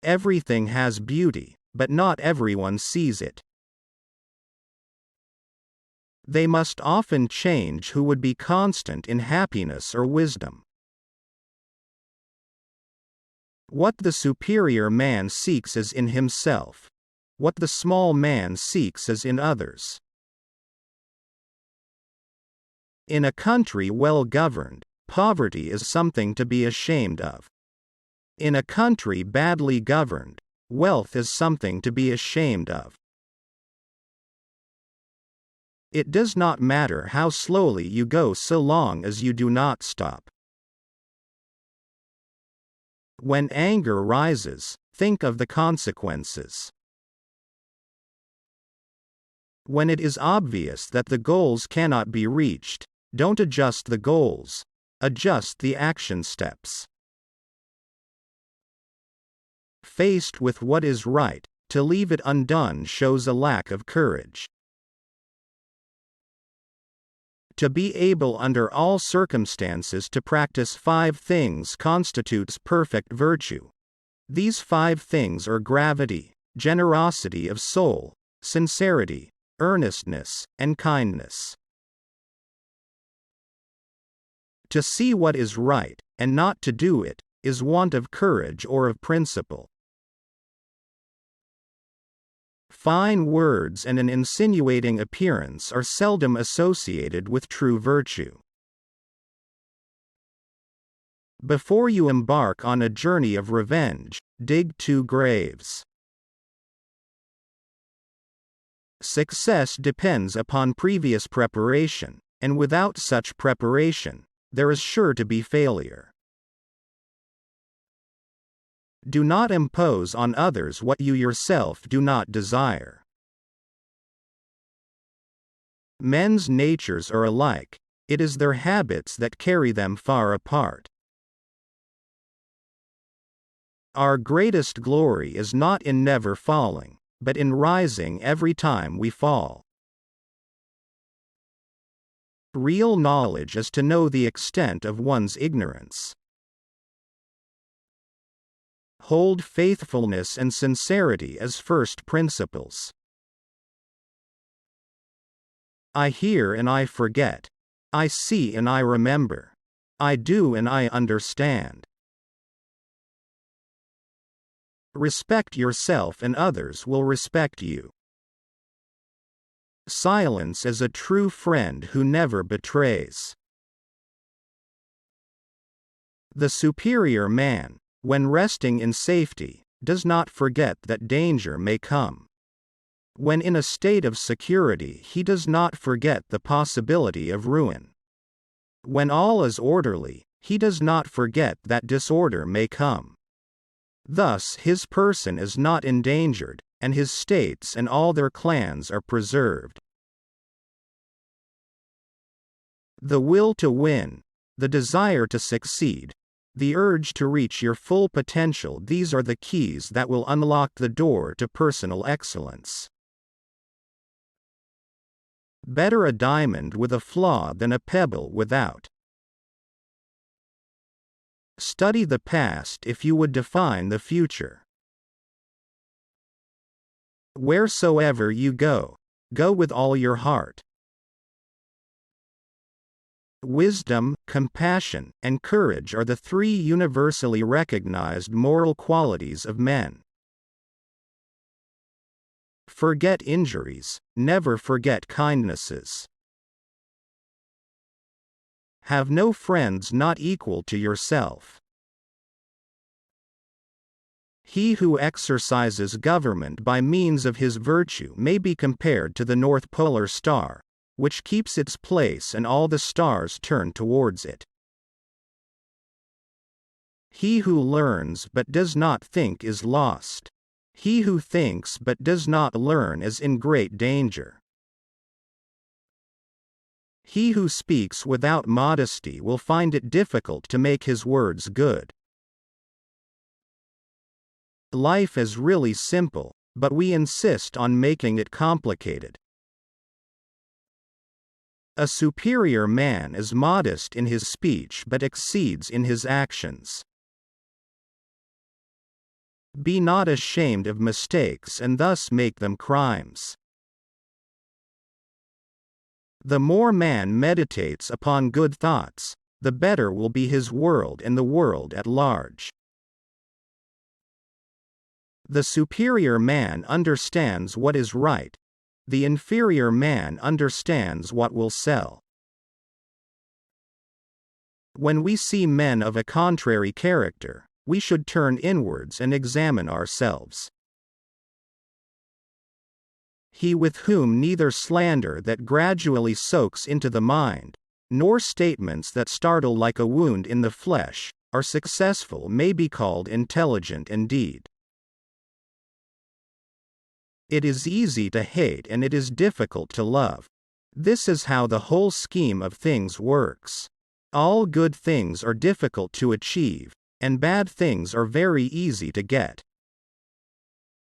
Everything has beauty, but not everyone sees it. They must often change who would be constant in happiness or wisdom. What the superior man seeks is in himself. What the small man seeks is in others. In a country well governed, poverty is something to be ashamed of. In a country badly governed, wealth is something to be ashamed of. It does not matter how slowly you go so long as you do not stop. When anger rises, think of the consequences. When it is obvious that the goals cannot be reached, don't adjust the goals, adjust the action steps. Faced with what is right, to leave it undone shows a lack of courage. To be able under all circumstances to practice 5 things constitutes perfect virtue. These 5 things are gravity, generosity of soul, sincerity, earnestness, and kindness. To see what is right, and not to do it, is want of courage or of principle. Fine words and an insinuating appearance are seldom associated with true virtue. Before you embark on a journey of revenge, dig 2 graves. Success depends upon previous preparation, and without such preparation, there is sure to be failure. Do not impose on others what you yourself do not desire. Men's natures are alike, it is their habits that carry them far apart. Our greatest glory is not in never falling, but in rising every time we fall. Real knowledge is to know the extent of one's ignorance. Hold faithfulness and sincerity as first principles. I hear and I forget. I see and I remember. I do and I understand. Respect yourself and others will respect you. Silence is a true friend who never betrays. The superior man, when resting in safety, does not forget that danger may come. When in a state of security, he does not forget the possibility of ruin. When all is orderly, he does not forget that disorder may come. Thus his person is not endangered, and his states and all their clans are preserved. The will to win, the desire to succeed, the urge to reach your full potential, these are the keys that will unlock the door to personal excellence. Better a diamond with a flaw than a pebble without. Study the past if you would define the future. Wheresoever you go, go with all your heart. Wisdom, compassion, and courage are the 3 universally recognized moral qualities of men. Forget injuries, never forget kindnesses. Have no friends not equal to yourself. He who exercises government by means of his virtue may be compared to the North Polar Star, which keeps its place and all the stars turn towards it. He who learns but does not think is lost. He who thinks but does not learn is in great danger. He who speaks without modesty will find it difficult to make his words good. Life is really simple, but we insist on making it complicated. A superior man is modest in his speech but exceeds in his actions. Be not ashamed of mistakes and thus make them crimes. The more man meditates upon good thoughts, the better will be his world and the world at large. The superior man understands what is right. The inferior man understands what will sell. When we see men of a contrary character, we should turn inwards and examine ourselves. He with whom neither slander that gradually soaks into the mind, nor statements that startle like a wound in the flesh, are successful may be called intelligent indeed. It is easy to hate and it is difficult to love. This is how the whole scheme of things works. All good things are difficult to achieve, and bad things are very easy to get.